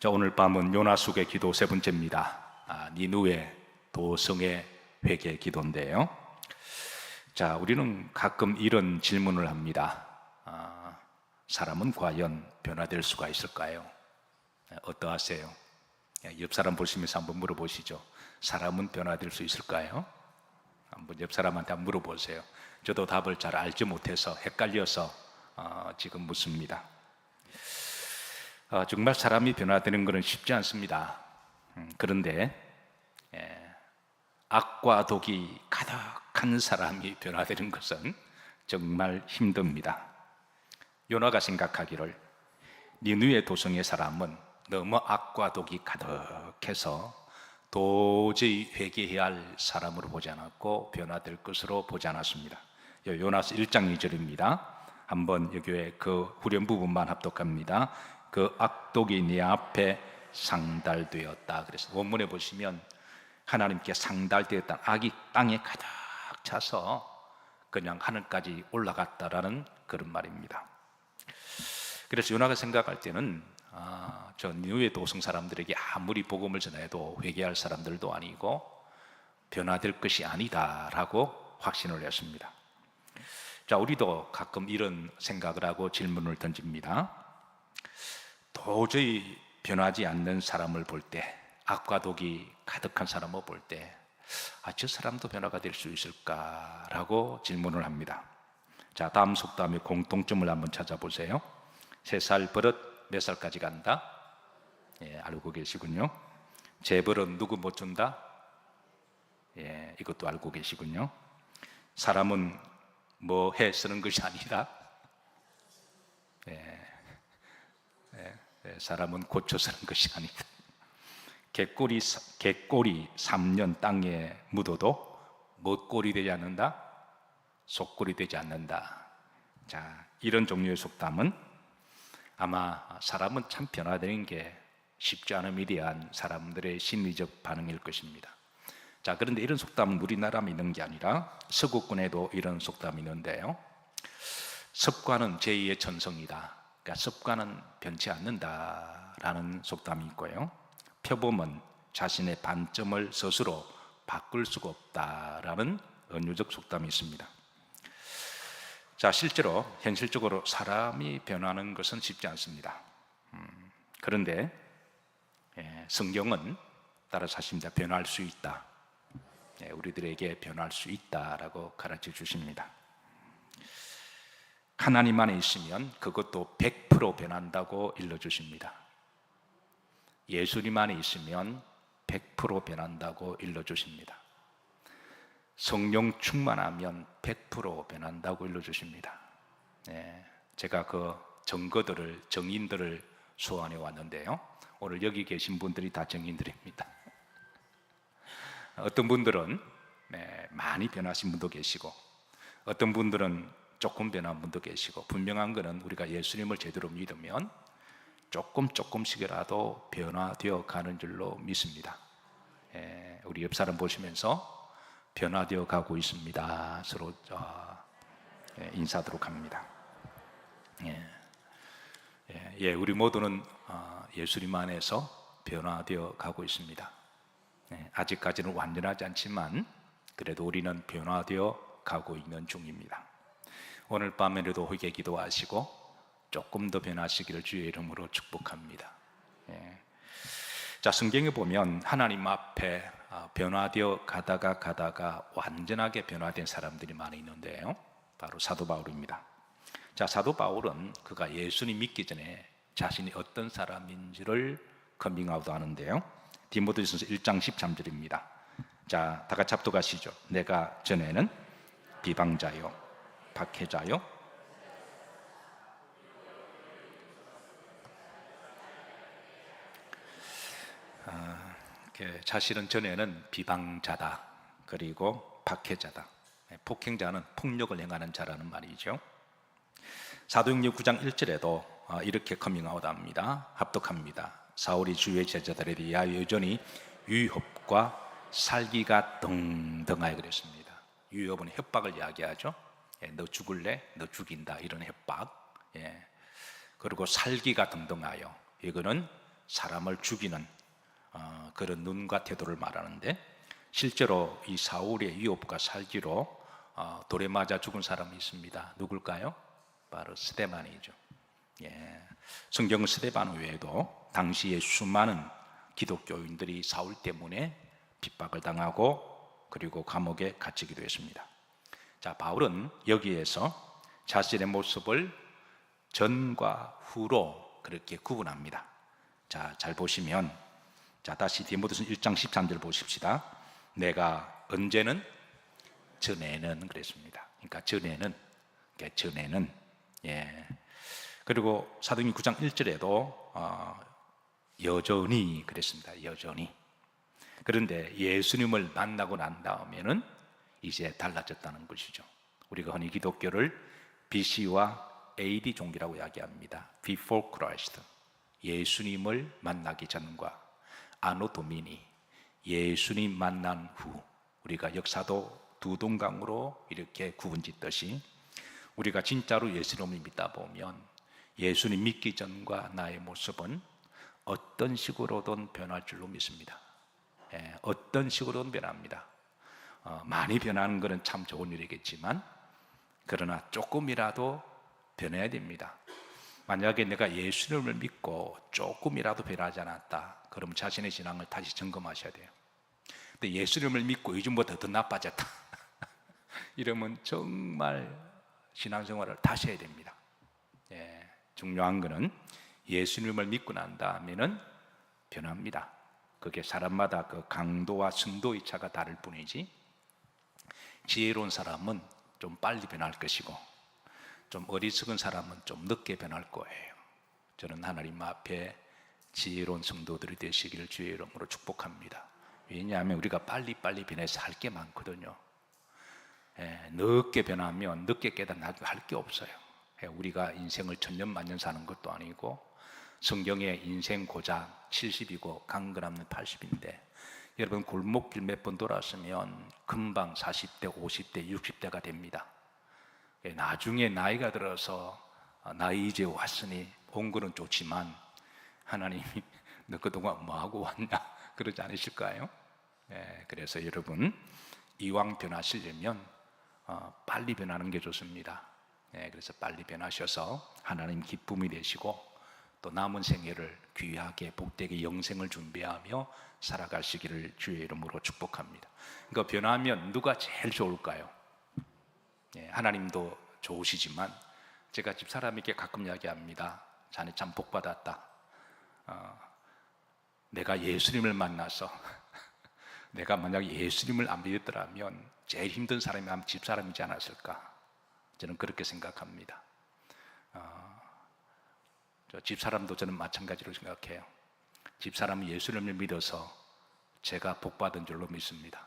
자, 오늘 밤은 요나숙의 기도 세 번째입니다. 니누의 도성의 회개 기도인데요. 자, 우리는 가끔 이런 질문을 합니다. 사람은 과연 변화될 수가 있을까요? 어떠하세요? 옆 사람 보시면서 한번 물어보시죠. 사람은 변화될 수 있을까요? 한번 옆 사람한테 한번 물어보세요. 저도 답을 잘 알지 못해서 헷갈려서 지금 묻습니다. 정말 사람이 변화되는 것은 쉽지 않습니다. 그런데 악과 독이 가득한 사람이 변화되는 것은 정말 힘듭니다. 요나가 생각하기를 니느웨 도성의 사람은 너무 악과 독이 가득해서 도저히 회개해야 할 사람으로 보지 않았고 변화될 것으로 보지 않았습니다. 요나서 1장 2절입니다. 한번 여기에 그 후렴 부분만 합독합니다. 그 악독이 네 앞에 상달되었다. 그래서 원문에 보시면 하나님께 상달되었다. 악이 땅에 가득 차서 그냥 하늘까지 올라갔다라는 그런 말입니다. 그래서 요나가 생각할 때는 저 니느웨 도성 사람들에게 아무리 복음을 전해도 회개할 사람들도 아니고 변화될 것이 아니다라고 확신을 했습니다. 자, 우리도 가끔 이런 생각을 하고 질문을 던집니다. 도저히 변하지 않는 사람을 볼 때, 악과 독이 가득한 사람을 볼 때, 저 사람도 변화가 될 수 있을까라고 질문을 합니다. 자, 다음 속담의 공통점을 한번 찾아보세요. 3살 버릇 몇 살까지 간다? 알고 계시군요. 재벌은 누구 못 준다? 이것도 알고 계시군요. 사람은 뭐 해 쓰는 것이 아니라 사람은 고쳐 쓰는 것이 아니다. 개꼬리 3년 땅에 묻어도 못골이 되지 않는다? 속골이 되지 않는다. 자, 이런 종류의 속담은 아마 사람은 참 변화되는 게 쉽지 않음에 대한 사람들의 심리적 반응일 것입니다. 자, 그런데 이런 속담은 우리나라만 있는 게 아니라 서구권에도 이런 속담이 있는데요. 습관은 제2의 천성이다. 그러니까 습관은 변치 않는다라는 속담이 있고요. 표범은 자신의 반점을 스스로 바꿀 수가 없다라는 은유적 속담이 있습니다. 자, 실제로 현실적으로 사람이 변하는 것은 쉽지 않습니다. 그런데 성경은 따라서 하십니다. 변할 수 있다. 우리들에게 변할 수 있다라고 가르쳐 주십니다. 하나님 안에 있으면 그것도 100% 변한다고 일러주십니다. 예수님 안에 있으면 100% 변한다고 일러주십니다. 성령 충만하면 100% 변한다고 일러주십니다. 제가 그 정인들을 소환해 왔는데요. 오늘 여기 계신 분들이 다 정인들입니다. 어떤 분들은 많이 변하신 분도 계시고 어떤 분들은 조금 변한 분도 계시고 분명한 것은 우리가 예수님을 제대로 믿으면 조금씩이라도 변화되어 가는 줄로 믿습니다. 우리 옆 사람 보시면서 변화되어 가고 있습니다. 서로 인사하도록 합니다. 우리 모두는 예수님 안에서 변화되어 가고 있습니다. 아직까지는 완전하지 않지만 그래도 우리는 변화되어 가고 있는 중입니다. 오늘 밤에도 회개 기도하시고 조금 더 변하시기를 주의 이름으로 축복합니다. 자, 성경에 보면 하나님 앞에 변화되어 가다가 완전하게 변화된 사람들이 많이 있는데요. 바로 사도 바울입니다. 자, 사도 바울은 그가 예수님 믿기 전에 자신이 어떤 사람인지를 커밍아웃 하는데요. 디모데전서 1장 13절입니다. 자, 다 같이 합독하시죠. 내가 전에는 비방자요, 박해자요, 자신은 전에는 비방자다, 그리고 박해자다. 폭행자는 폭력을 행하는 자라는 말이죠. 사도행전 9장 1절에도 이렇게 커밍아웃 합니다. 합독합니다. 사울이 주의 제자들에 대하여 여전히 위협과 살기가 등등하여 그랬습니다. 위협은 협박을 이야기하죠. 너 죽을래? 너 죽인다. 이런 협박. 그리고 살기가 등등하여, 이거는 사람을 죽이는 그런 눈과 태도를 말하는데, 실제로 이 사울의 위협과 살기로 돌에 맞아 죽은 사람이 있습니다. 누굴까요? 바로 스데반이죠. 예. 성경은 스데반 외에도 당시에 수많은 기독교인들이 사울 때문에 핍박을 당하고 그리고 감옥에 갇히기도 했습니다. 자, 바울은 여기에서 자신의 모습을 전과 후로 그렇게 구분합니다. 자, 잘 보시면, 자, 다시 디모데후서 1장 13절 보십시다. 내가 언제는, 전에는 그랬습니다. 그러니까 전에는, 예. 그리고 사도행전 9장 1절에도 여전히 그랬습니다. 여전히. 그런데 예수님을 만나고 난 다음에는 이제 달라졌다는 것이죠. 우리가 흔히 기독교를 BC와 AD 종교라고 이야기합니다. Before Christ, 예수님을 만나기 전과 아노 도미니, 예수님 만난 후. 우리가 역사도 두 동강으로 이렇게 구분짓듯이 우리가 진짜로 예수님을 믿다 보면 예수님 믿기 전과 나의 모습은 어떤 식으로든 변할 줄로 믿습니다. 예, 어떤 식으로든 변합니다. 많이 변하는 것은 참 좋은 일이겠지만, 그러나 조금이라도 변해야 됩니다. 만약에 내가 예수님을 믿고 조금이라도 변하지 않았다, 그럼 자신의 신앙을 다시 점검하셔야 돼요. 근데 예수님을 믿고 요즘보다 더 나빠졌다 이러면 정말 신앙생활을 다시 해야 됩니다. 예, 중요한 것은 예수님을 믿고 난 다음에는 변합니다. 그게 사람마다 그 강도와 순도의 차가 다를 뿐이지, 지혜로운 사람은 좀 빨리 변할 것이고 좀 어리석은 사람은 좀 늦게 변할 거예요. 저는 하나님 앞에 지혜로운 성도들이 되시기를 주의 이름으로 축복합니다. 왜냐하면 우리가 빨리빨리 변해서 할 게 많거든요. 늦게 변하면 늦게 깨달아도 할 게 없어요. 우리가 인생을 천년 만년 사는 것도 아니고, 성경의 인생 고작 70이고 강건함은 80인데, 여러분 골목길 몇 번 돌았으면 금방 40대, 50대, 60대가 됩니다. 나중에 나이가 들어서 나이 이제 왔으니 온 거는 좋지만 하나님이 너 그동안 뭐하고 왔냐 그러지 않으실까요? 그래서 여러분 이왕 변하시려면 빨리 변하는 게 좋습니다. 그래서 빨리 변하셔서 하나님 기쁨이 되시고 또 남은 생애를 귀하게 복되게 영생을 준비하며 살아가시기를 주의 이름으로 축복합니다. 그러니까 변하면 누가 제일 좋을까요? 하나님도 좋으시지만 제가 집사람에게 가끔 이야기합니다. 자네 참 복받았다. 내가 예수님을 만나서 내가 만약 예수님을 안 믿었더라면 제일 힘든 사람이 아마 집사람이지 않았을까, 저는 그렇게 생각합니다. 집사람도 저는 마찬가지로 생각해요. 집사람이 예수님을 믿어서 제가 복받은 줄로 믿습니다.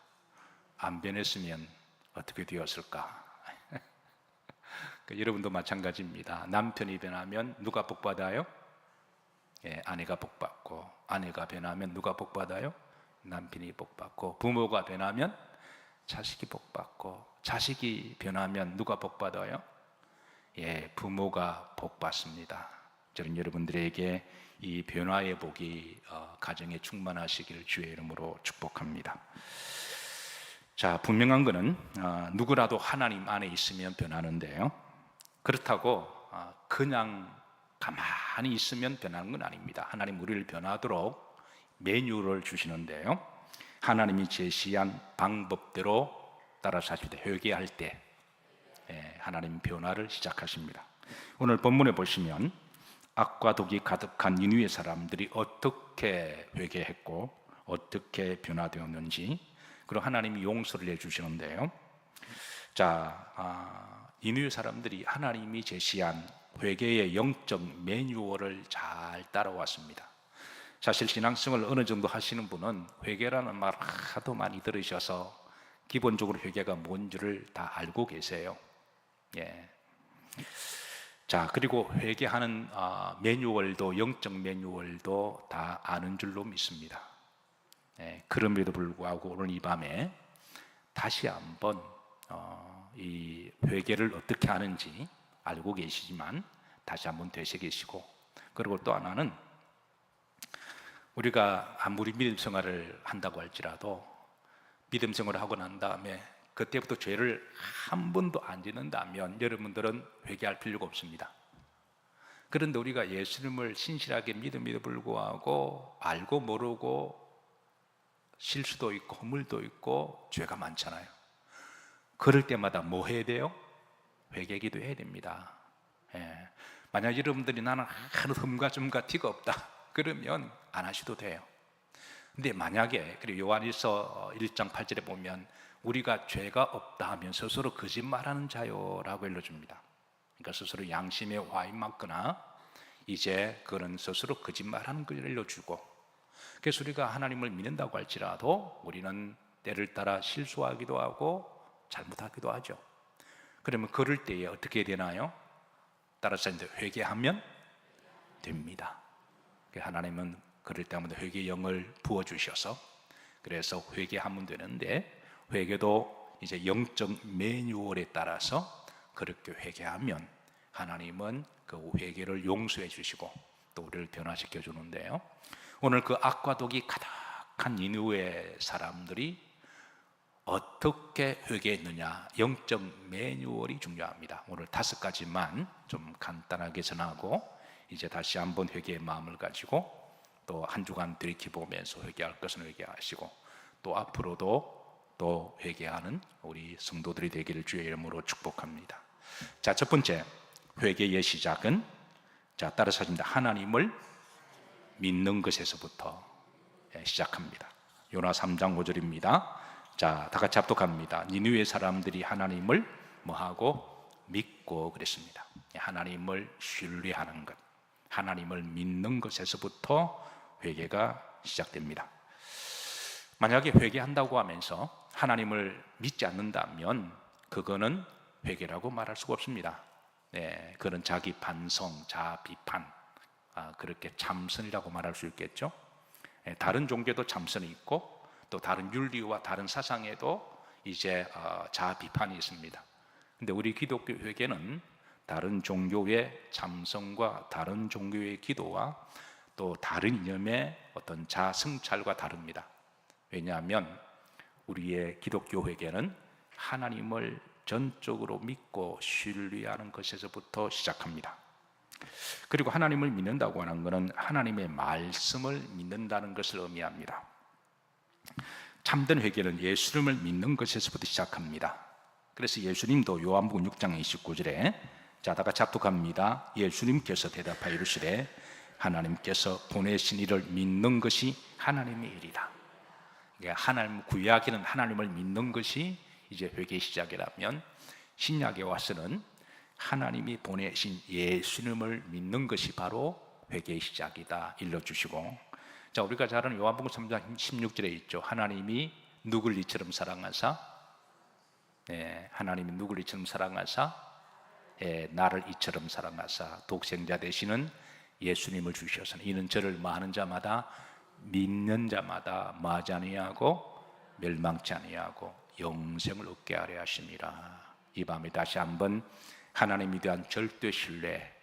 안 변했으면 어떻게 되었을까? 여러분도 마찬가지입니다. 남편이 변하면 누가 복받아요? 아내가 복받고, 아내가 변하면 누가 복받아요? 남편이 복받고, 부모가 변하면 자식이 복받고, 자식이 변하면 누가 복받아요? 부모가 복받습니다. 저는 여러분들에게 이 변화의 복이 가정에 충만하시기를 주의 이름으로 축복합니다. 자, 분명한 것은 누구라도 하나님 안에 있으면 변하는데요, 그렇다고 그냥 가만히 있으면 변하는 건 아닙니다. 하나님 우리를 변하도록 메뉴를 주시는데요, 하나님이 제시한 방법대로 따라 사실 때, 회개할 때 하나님 변화를 시작하십니다. 오늘 본문에 보시면 악과 독이 가득한 니느웨 사람들이 어떻게 회개했고 어떻게 변화되었는지, 그리고 하나님이 용서를 해주시는데요, 자, 니느웨 사람들이 하나님이 제시한 회개의 영적 매뉴얼을 잘 따라왔습니다. 사실 신앙생활을 어느 정도 하시는 분은 회개라는 말 하도 많이 들으셔서 기본적으로 회개가 뭔지를 다 알고 계세요. 자, 그리고 회개하는 매뉴얼도, 영적 매뉴얼도 다 아는 줄로 믿습니다. 그럼에도 불구하고 오늘 이 밤에 다시 한번 이 회개를 어떻게 하는지 알고 계시지만 다시 한번 되새기시고, 그리고 또 하나는 우리가 아무리 믿음 생활을 한다고 할지라도 믿음 생활을 하고 난 다음에 그때부터 죄를 한 번도 안 짓는다면 여러분들은 회개할 필요가 없습니다. 그런데 우리가 예수님을 신실하게 믿음에도 불구하고 알고 모르고 실수도 있고 허물도 있고 죄가 많잖아요. 그럴 때마다 뭐 해야 돼요? 회개기도 해야 됩니다. 예. 만약 여러분들이 나는 하나도 흠과 점과 티가 없다 그러면 안 하셔도 돼요. 근데 만약에, 그리고 요한일서 1장 8절에 보면 우리가 죄가 없다 하면 스스로 거짓말하는 자요라고 일러줍니다. 그러니까 스스로 양심에 화인 맞거나 이제 그런 스스로 거짓말하는 걸 일러주고, 그래서 우리가 하나님을 믿는다고 할지라도 우리는 때를 따라 실수하기도 하고 잘못하기도 하죠. 그러면 그럴 때에 어떻게 되나요? 따라서 이제 회개하면 됩니다. 하나님은 그럴 때마다 회개의 영을 부어주셔서 그래서 회개하면 되는데, 회개도 이제 영적 매뉴얼에 따라서 그렇게 회개하면 하나님은 그 회개를 용서해 주시고 또 우리를 변화시켜 주는데요. 오늘 그 악과 독이 가득한 니느웨 사람들이 어떻게 회개했느냐, 영적 매뉴얼이 중요합니다. 오늘 5가지만 좀 간단하게 전하고 이제 다시 한번 회개의 마음을 가지고 또 한 주간 들이켜보면서 회개할 것은 회개하시고 또 앞으로도 또 회개하는 우리 성도들이 되기를 주의 이름으로 축복합니다. 자, 첫 번째 회개의 시작은, 자, 따라서 하십니다. 하나님을 믿는 것에서부터 시작합니다. 요나 3장 5절입니다. 자, 다 같이 합독합니다. 니느웨 사람들이 하나님을 뭐하고? 믿고 그랬습니다. 하나님을 신뢰하는 것, 하나님을 믿는 것에서부터 회개가 시작됩니다. 만약에 회개한다고 하면서 하나님을 믿지 않는다면 그거는 회개라고 말할 수가 없습니다. 네, 그런 자기 반성, 자아 비판, 그렇게 참선이라고 말할 수 있겠죠. 다른 종교도 참선이 있고 또 다른 윤리와 다른 사상에도 이제 자아 비판이 있습니다. 근데 우리 기독교 회개는 다른 종교의 참선과 다른 종교의 기도와 또 다른 이념의 어떤 자아 성찰과 다릅니다. 왜냐하면 우리의 기독교 회개는 하나님을 전적으로 믿고 신뢰하는 것에서부터 시작합니다. 그리고 하나님을 믿는다고 하는 것은 하나님의 말씀을 믿는다는 것을 의미합니다. 참된 회개는 예수님을 믿는 것에서부터 시작합니다. 그래서 예수님도 요한복음 6장 29절에 자, 다 같이 합독합니다. 예수님께서 대답하여 이르시되 하나님께서 보내신 이를 믿는 것이 하나님의 일이다. 하나님, 구약에는 하나님을 믿는 것이 이제 회개의 시작이라면 신약에 와서는 하나님이 보내신 예수님을 믿는 것이 바로 회개의 시작이다 일러주시고, 자, 우리가 잘 아는 요한복음 3장 16절에 있죠. 하나님이 누굴 이처럼 사랑하사, 하나님이 누굴 이처럼 사랑하사, 나를 이처럼 사랑하사 독생자 되시는 예수님을 주셔서 이는 저를 뭐하는 자마다, 믿는 자마다 뭐하지 아니하고 멸망치 아니하고 영생을 얻게 하려 하심이라. 이 밤에 다시 한번 하나님에 대한 절대 신뢰,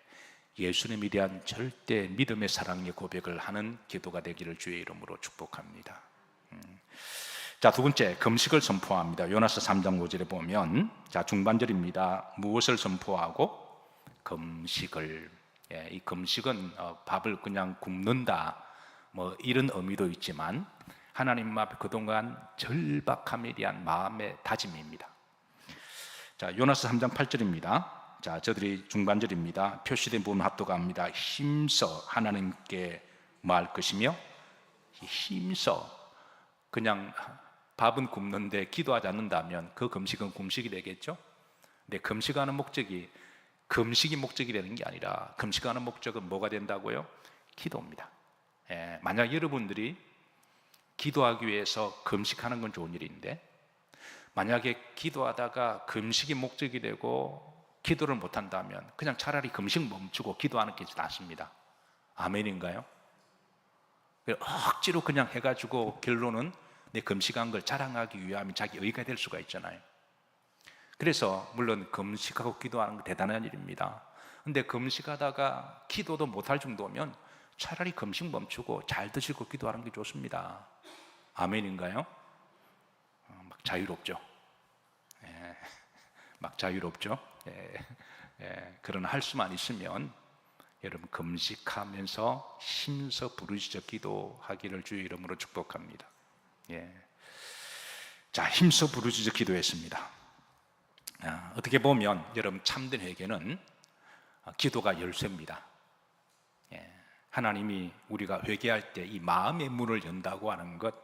예수님에 대한 절대 믿음의 사랑의 고백을 하는 기도가 되기를 주의 이름으로 축복합니다. 자, 두 번째 금식을 선포합니다. 요나서 3장 5절에 보면, 자, 중반절입니다. 무엇을 선포하고? 금식을. 이 금식은 밥을 그냥 굶는다 뭐 이런 의미도 있지만 하나님 앞에 그동안 절박함에 대한 마음의 다짐입니다. 자, 요나서 3장 8절입니다. 자, 저들이 중반절입니다. 표시된 부분 합독합니다. 힘써 하나님께 말할 것이며, 힘써, 그냥 밥은 굶는데 기도하지 않는다면 그 금식은 금식이 되겠죠. 근데 금식하는 목적이 금식이 목적이 되는 게 아니라 금식하는 목적은 뭐가 된다고요? 기도입니다. 만약 여러분들이 기도하기 위해서 금식하는 건 좋은 일인데 만약에 기도하다가 금식이 목적이 되고 기도를 못한다면 그냥 차라리 금식 멈추고 기도하는 게 낫습니다. 아멘인가요? 억지로 그냥 해가지고 결론은 내 금식한 걸 자랑하기 위함이 자기 의가 될 수가 있잖아요. 그래서 물론 금식하고 기도하는 건 대단한 일입니다. 근데 금식하다가 기도도 못할 정도면 차라리 금식 멈추고 잘 드시고 기도하는 게 좋습니다. 아멘인가요? 막 자유롭죠. 예, 막 자유롭죠. 예, 예, 그러나 할 수만 있으면 여러분 금식하면서 힘써 부르짖어 기도하기를 주의 이름으로 축복합니다. 예. 자, 힘써 부르짖어 기도했습니다. 어떻게 보면 여러분 참된 회개는 기도가 열쇠입니다. 예. 하나님이 우리가 회개할 때 이 마음의 문을 연다고 하는 것,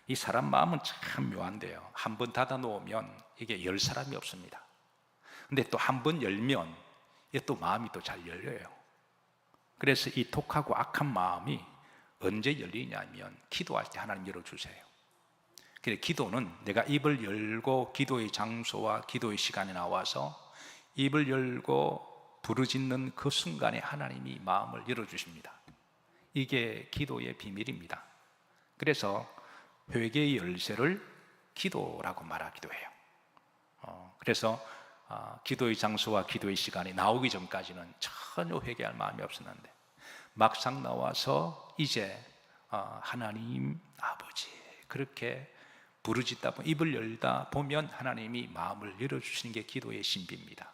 이 사람 마음은 참 묘한데요. 한 번 닫아 놓으면 이게 열 사람이 없습니다. 근데 또 한 번 열면 이게 또 마음이 또 잘 열려요. 그래서 이 독하고 악한 마음이 언제 열리냐면 기도할 때 하나님 열어주세요. 그래, 기도는 내가 입을 열고 기도의 장소와 기도의 시간에 나와서 입을 열고 부르짖는 그 순간에 하나님이 마음을 열어주십니다. 이게 기도의 비밀입니다. 그래서 회개의 열쇠를 기도라고 말하기도 해요. 그래서 기도의 장소와 기도의 시간이 나오기 전까지는 전혀 회개할 마음이 없었는데 막상 나와서 이제 하나님 아버지 그렇게 부르짖다 보면 입을 열다 보면 하나님이 마음을 열어주시는 게 기도의 신비입니다.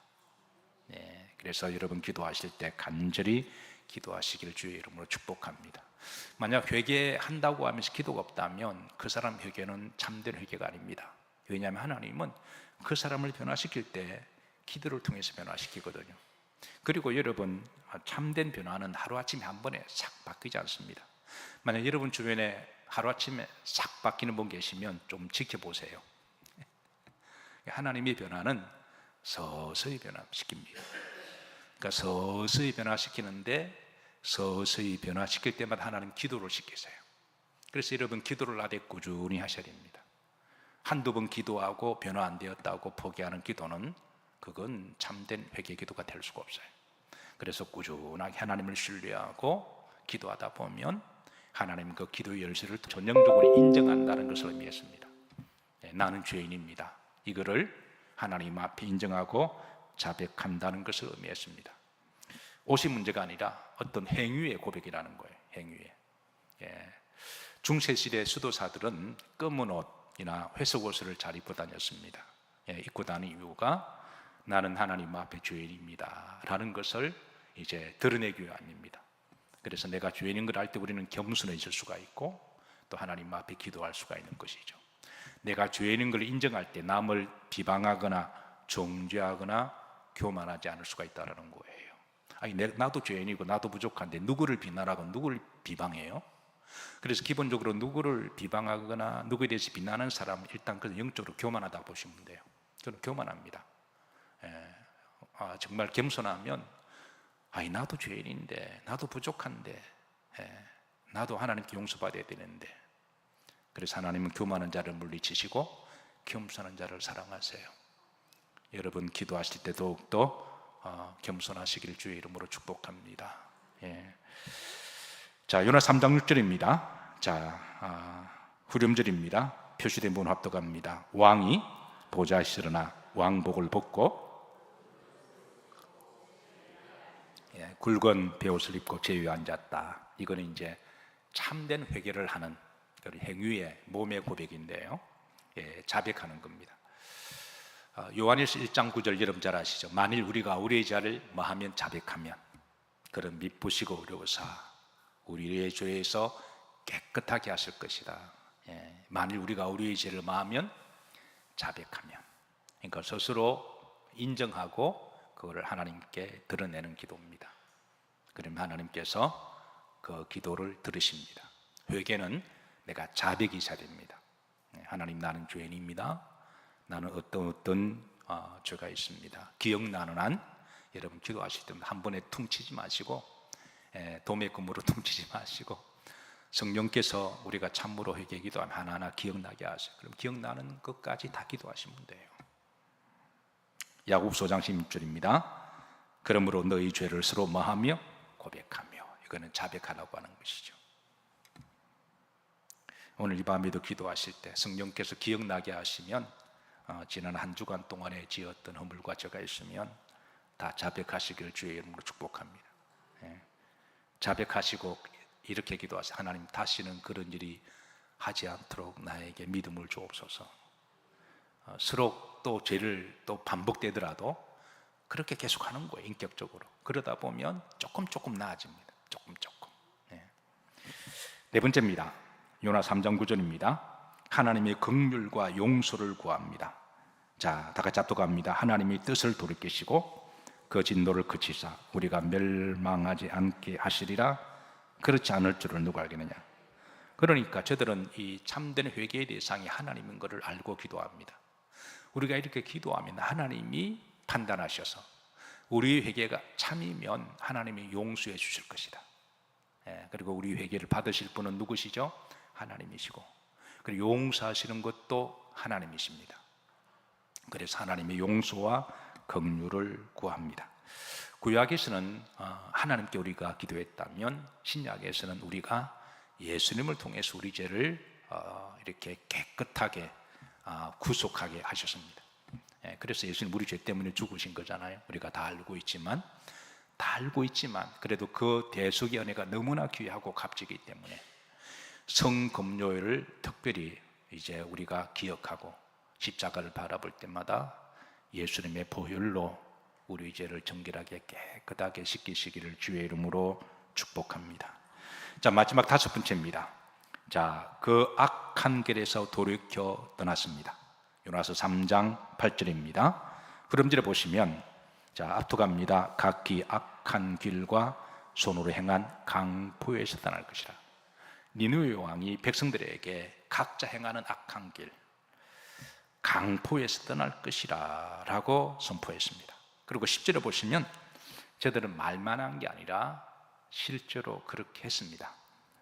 네, 그래서 여러분 기도하실 때 간절히 기도하시기를 주의 이름으로 축복합니다. 만약 회개한다고 하면서 기도가 없다면 그 사람 회개는 참된 회개가 아닙니다. 왜냐하면 하나님은 그 사람을 변화시킬 때 기도를 통해서 변화시키거든요. 그리고 여러분 참된 변화는 하루아침에 한 번에 싹 바뀌지 않습니다. 만약 여러분 주변에 하루아침에 싹 바뀌는 분 계시면 좀 지켜보세요. 하나님의 변화는 서서히 변화시킵니다. 그러니까 서서히 변화시키는데 서서히 변화시킬 때마다 하나님 기도를 시키세요. 그래서 여러분 기도를 나되 꾸준히 하셔야 됩니다. 한두 번 기도하고 변화 안 되었다고 포기하는 기도는 그건 참된 회개 기도가 될 수가 없어요. 그래서 꾸준하게 하나님을 신뢰하고 기도하다 보면 하나님 그 기도의 열쇠를 전형적으로 인정한다는 것을 의미했습니다. 나는 죄인입니다. 이거를 하나님 앞에 인정하고 자백한다는 것을 의미했습니다. 옷이 문제가 아니라 어떤 행위의 고백이라는 거예요. 행위의. 중세시대 수도사들은 검은 옷이나 회색 옷을 잘 입고 다녔습니다. 입고 다니는 이유가 나는 하나님 앞에 죄인입니다 라는 것을 이제 드러내기 위함입니다. 그래서 내가 죄인인 걸 알 때 우리는 겸손해질 수가 있고 또 하나님 앞에 기도할 수가 있는 것이죠. 내가 죄인인 걸 인정할 때 남을 비방하거나 정죄하거나 교만하지 않을 수가 있다는 거예요. 아니, 나도 죄인이고 나도 부족한데 누구를 비난하고 누구를 비방해요? 그래서 기본적으로 누구를 비방하거나 누구에 대해서 비난하는 사람은 일단 그 영적으로 교만하다 보시면 돼요. 저는 교만합니다. 정말 겸손하면 나도 죄인인데 나도 부족한데 나도 하나님께 용서받아야 되는데, 그래서 하나님은 교만한 자를 물리치시고 겸손한 자를 사랑하세요. 여러분 기도하실 때 더욱더 겸손하시기를 주의 이름으로 축복합니다. 자, 요나 3장 6절입니다. 자, 후렴절입니다. 표시된 부분 합독합니다. 왕이 보좌에 일어나 왕복을 벗고 굵은 베옷을 입고 제위에 앉았다. 이거는 이제 참된 회개를 하는 행위의 몸의 고백인데요. 자백하는 겁니다. 요한일서 1장 9절 여러분 잘 아시죠? 만일 우리가 우리의 죄를 뭐하면 자백하면 그는 미쁘시고 의로우사 우리의 죄에서 깨끗하게 하실 것이다. 만일 우리가 우리의 죄를 뭐하면 자백하면, 그러니까 스스로 인정하고 그거를 하나님께 드러내는 기도입니다. 그러면 하나님께서 그 기도를 들으십니다. 회개는 내가 자백이 있어야 됩니다. 하나님, 나는 죄인입니다. 나는 어떤 죄가 있습니다. 기억나는 한 여러분 기도하실 때 한 번에 퉁치지 마시고 도매금으로 퉁치지 마시고 성령께서 우리가 참으로 회개 기도하면 하나하나 기억나게 하세요. 그럼 기억나는 것까지 다 기도하시면 돼요. 야고보서 5장 16절입니다. 그러므로 너희 죄를 서로 뭐하며 고백하며, 이거는 자백하라고 하는 것이죠. 오늘 이 밤에도 기도하실 때 성령께서 기억나게 하시면 지난 한 주간 동안에 지었던 허물과 죄가 있으면 다 자백하시기를 주의 이름으로 축복합니다. 자백하시고 이렇게 기도하세요. 하나님, 다시는 그런 일이 하지 않도록 나에게 믿음을 주옵소서. 서로 또 죄를 또 반복되더라도 그렇게 계속하는 거예요. 인격적으로. 그러다 보면 조금 나아집니다. 조금. 네 번째입니다. 요나 3장 9절입니다. 하나님의 긍휼과 용서를 구합니다. 자, 다 같이 합독합니다. 하나님이 뜻을 돌이키시고 그 진노를 그치사 우리가 멸망하지 않게 하시리라. 그렇지 않을 줄을 누가 알겠느냐. 그러니까 저들은 이 참된 회개의 대상이 하나님인 것을 알고 기도합니다. 우리가 이렇게 기도하면 하나님이 판단하셔서 우리의 회개가 참이면 하나님이 용서해 주실 것이다. 그리고 우리 회개를 받으실 분은 누구시죠? 하나님이시고, 그리고 용서하시는 것도 하나님이십니다. 그래서 하나님의 용서와 긍휼을 구합니다. 구약에서는 하나님께 우리가 기도했다면 신약에서는 우리가 예수님을 통해서 우리 죄를 이렇게 깨끗하게 구속하게 하셨습니다. 그래서 예수님 우리 죄 때문에 죽으신 거잖아요. 우리가 다 알고 있지만 그래도 그 대속의 은혜가 너무나 귀하고 값지기 때문에 성금요일을 특별히 이제 우리가 기억하고 십자가를 바라볼 때마다 예수님의 보혈로 우리 죄를 정결하게 깨끗하게 씻기시기를 주의 이름으로 축복합니다. 자, 마지막 다섯 번째입니다. 자, 그 악한 길에서 돌이켜 떠났습니다. 요나서 3장 8절입니다. 그럼지를 보시면, 자, 앞서갑니다. 각기 악한 길과 손으로 행한 강포에서 떠날 것이라. 니느웨 왕이 백성들에게 각자 행하는 악한 길, 강포에서 떠날 것이라 라고 선포했습니다. 그리고 10절에 보시면 저들은 말만 한 게 아니라 실제로 그렇게 했습니다.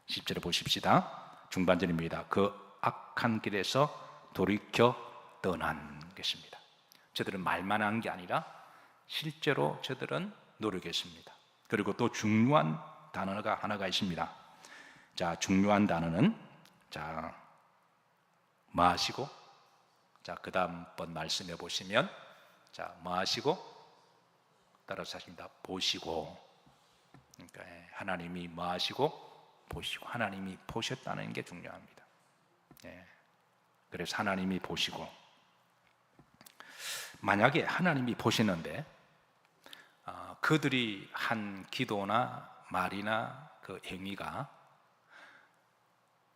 10절에 보십시다. 중반절입니다. 그 악한 길에서 돌이켜 떠난 것입니다. 저들은 말만 한 게 아니라 실제로 저들은 노력했습니다. 그리고 또 중요한 단어가 하나가 있습니다. 자, 중요한 단어는 자, 마시고, 자, 그 다음번 말씀해 보시면, 자, 마시고, 따라서 하십니다. 보시고. 그러니까 하나님이 마시고 보시고, 하나님이 보셨다는 게 중요합니다. 그래서 하나님이 보시고, 만약에 하나님이 보시는데 그들이 한 기도나 말이나 그 행위가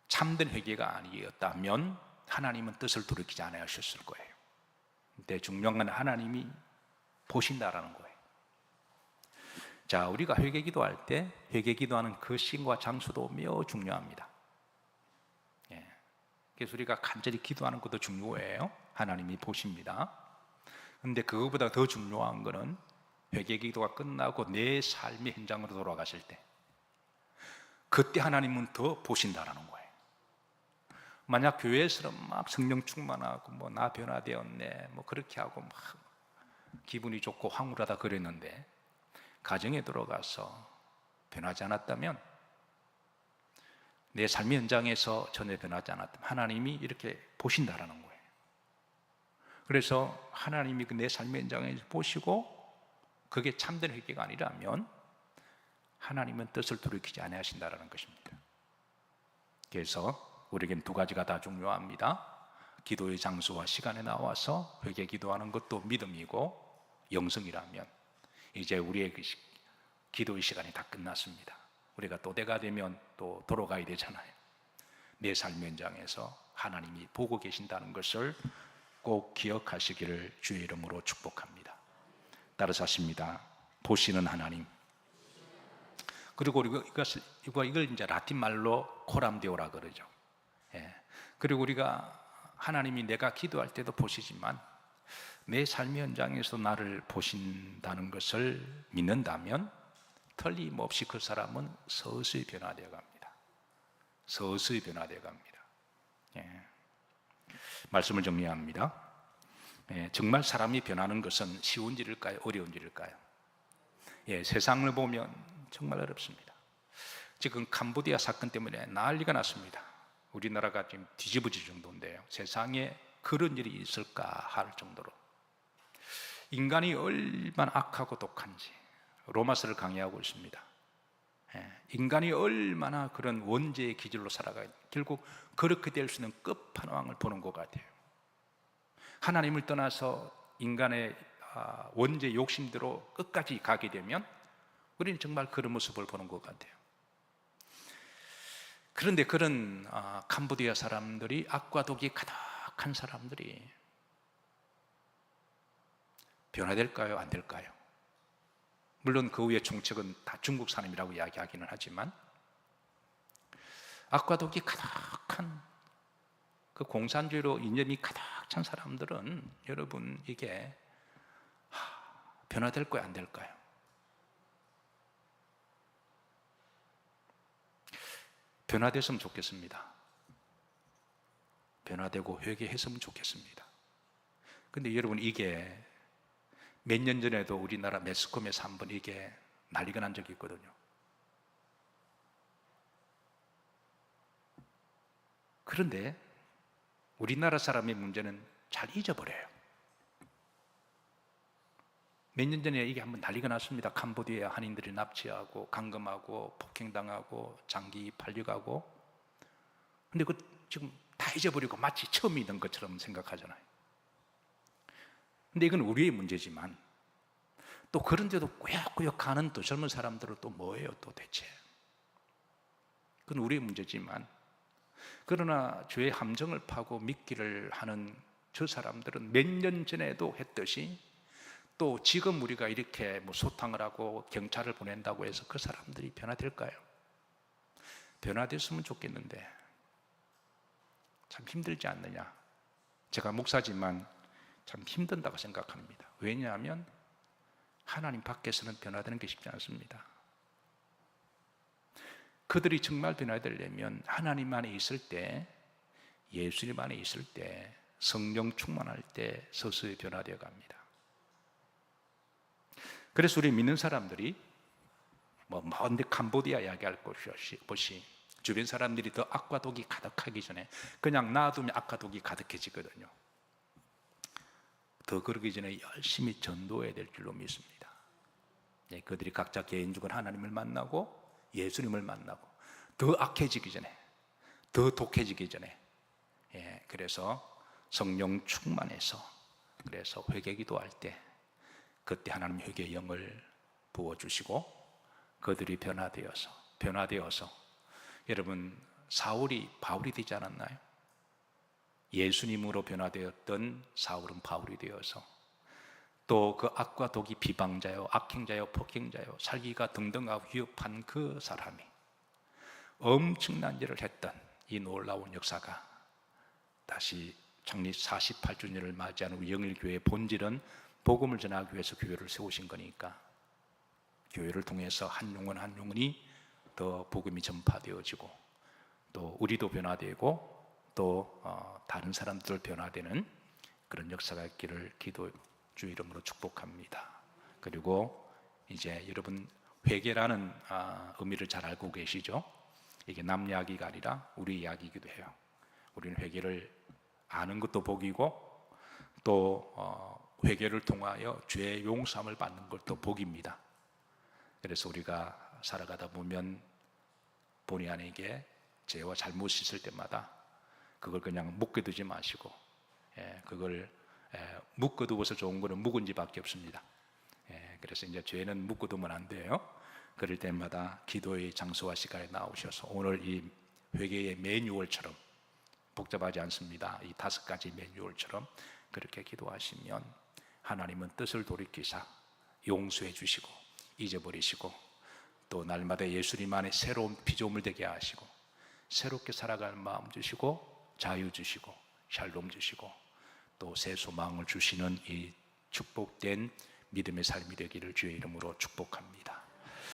참된 회개가 아니었다면 하나님은 뜻을 돌이키지 않으셨을 거예요. 근데 중요한 건 하나님이 보신다라는 거예요. 자, 우리가 회개 기도할 때 회개 기도하는 그 시간과 장소도 매우 중요합니다. 그래서 우리가 간절히 기도하는 것도 중요해요. 하나님이 보십니다. 근데 그것보다 더 중요한 것은 회개 기도가 끝나고 내 삶의 현장으로 돌아가실 때 그때 하나님은 더 보신다라는 거예요. 만약 교회에서 막 성령 충만하고 뭐 나 변화되었네 뭐 그렇게 하고 막 기분이 좋고 황홀하다 그랬는데 가정에 들어가서 변하지 않았다면, 내 삶의 현장에서 전혀 변하지 않았다면 하나님이 이렇게 보신다라는 거예요. 그래서 하나님이 내 삶의 현장에서 보시고 그게 참된 회개가 아니라면 하나님은 뜻을 돌이키지 아니하신다라는 것입니다. 그래서 우리에겐 두 가지가 다 중요합니다. 기도의 장소와 시간에 나와서 회개 기도하는 것도 믿음이고 영성이라면 이제 우리의 기도의 시간이 다 끝났습니다. 우리가 또 때가 되면 또 돌아가야 되잖아요. 내 삶의 현장에서 하나님이 보고 계신다는 것을 꼭 기억하시기를 주의 이름으로 축복합니다. 따라서 하십니다. 보시는 하나님. 그리고 이걸 이제 라틴 말로 코람데오라 그러죠. 그리고 우리가 하나님이 내가 기도할 때도 보시지만 내 삶의 현장에서 나를 보신다는 것을 믿는다면 틀림없이 그 사람은 서서히 변화되어 갑니다. 서서히 변화되어 갑니다. 말씀을 정리합니다. 정말 사람이 변하는 것은 쉬운 일일까요? 어려운 일일까요? 세상을 보면 정말 어렵습니다. 지금 캄보디아 사건 때문에 난리가 났습니다. 우리나라가 지금 뒤집어질 정도인데요. 세상에 그런 일이 있을까 할 정도로 인간이 얼마나 악하고 독한지 로마서를 강의하고 있습니다. 인간이 얼마나 그런 원죄의 기질로 살아가 결국 그렇게 될 수 있는 끝판왕을 보는 것 같아요. 하나님을 떠나서 인간의 원죄 욕심대로 끝까지 가게 되면 우리는 정말 그런 모습을 보는 것 같아요. 그런데 그런 캄보디아 사람들이, 악과 독이 가득한 사람들이 변화될까요? 안 될까요? 물론 그 위에 총책은 다 중국 사람이라고 이야기하기는 하지만, 악과 독이 가득한 그 공산주의로 이념이 가득 찬 사람들은 여러분 이게 변화될까요? 안 될까요? 변화됐으면 좋겠습니다. 변화되고 회개했으면 좋겠습니다. 근데 여러분 이게 몇 년 전에도 우리나라 매스컴에서 한번 이게 난리가 난 적이 있거든요. 그런데 우리나라 사람의 문제는 잘 잊어버려요. 몇 년 전에 이게 한번 난리가 났습니다. 캄보디아 한인들이 납치하고 감금하고 폭행당하고 장기 팔려가고. 근데 그 지금 다 잊어버리고 마치 처음 있는 것처럼 생각하잖아요. 근데 이건 우리의 문제지만, 또 그런데도 꾸역꾸역 가는 또 젊은 사람들은 또 뭐예요 또 대체? 그건 우리의 문제지만, 그러나 주의 함정을 파고 믿기를 하는 저 사람들은 몇 년 전에도 했듯이, 또 지금 우리가 이렇게 소탕을 하고 경찰을 보낸다고 해서 그 사람들이 변화될까요? 변화됐으면 좋겠는데 참 힘들지 않느냐. 제가 목사지만 참 힘든다고 생각합니다. 왜냐하면 하나님 밖에서는 변화되는 게 쉽지 않습니다. 그들이 정말 변화되려면 하나님 안에 있을 때, 예수님 안에 있을 때, 성령 충만할 때 서서히 변화되어 갑니다. 그래서 우리 믿는 사람들이 먼데 캄보디아 이야기할 것이, 주변 사람들이 더 악과 독이 가득하기 전에 그냥 놔두면 악과 독이 가득해지거든요. 더 그러기 전에 열심히 전도해야 될 줄로 믿습니다. 그들이 각자 개인적으로 하나님을 만나고 예수님을 만나고 더 악해지기 전에, 더 독해지기 전에, 그래서 성령 충만해서, 그래서 회개 기도할 때 그때 하나님 회개의 영을 부어주시고 그들이 변화되어서 여러분, 사울이 바울이 되지 않았나요? 예수님으로 변화되었던 사울은 바울이 되어서, 또 그 악과 독이 비방자요, 악행자요, 폭행자요, 살기가 등등하고 위협한 그 사람이 엄청난 일을 했던 이 놀라운 역사가 다시 창립 48주년을 맞이하는 우리 영일교회의 본질은 복음을 전하기 위해서 교회를 세우신 거니까, 교회를 통해서 한 영혼 한 영혼이 더 복음이 전파되어지고, 또 우리도 변화되고, 또 다른 사람들 변화되는 그런 역사가 있기를 주 이름으로 축복합니다. 그리고 이제 여러분, 회개라는 의미를 잘 알고 계시죠? 이게 남 이야기가 아니라 우리 이야기이기도 해요. 우리는 회개를 아는 것도 복이고, 또 회개를 통하여 죄의 용서함을 받는 것도 복입니다. 그래서 우리가 살아가다 보면 본의 아니게 죄와 잘못이 있을 때마다 그걸 그냥 묵혀두지 마시고, 그걸 묵혀두어서 좋은 거는 묵은지밖에 없습니다. 그래서 이제 죄는 묵혀두면 안 돼요. 그럴 때마다 기도의 장소와 시간에 나오셔서 오늘 이 회개의 매뉴얼처럼, 복잡하지 않습니다. 이 5가지 매뉴얼처럼 그렇게 기도하시면 하나님은 뜻을 돌이키사 용서해 주시고 잊어버리시고, 또 날마다 예수님 안에 새로운 피조물 되게 하시고 새롭게 살아갈 마음 주시고 자유 주시고 샬롬 주시고 또 새 소망을 주시는 이 축복된 믿음의 삶이 되기를 주의 이름으로 축복합니다.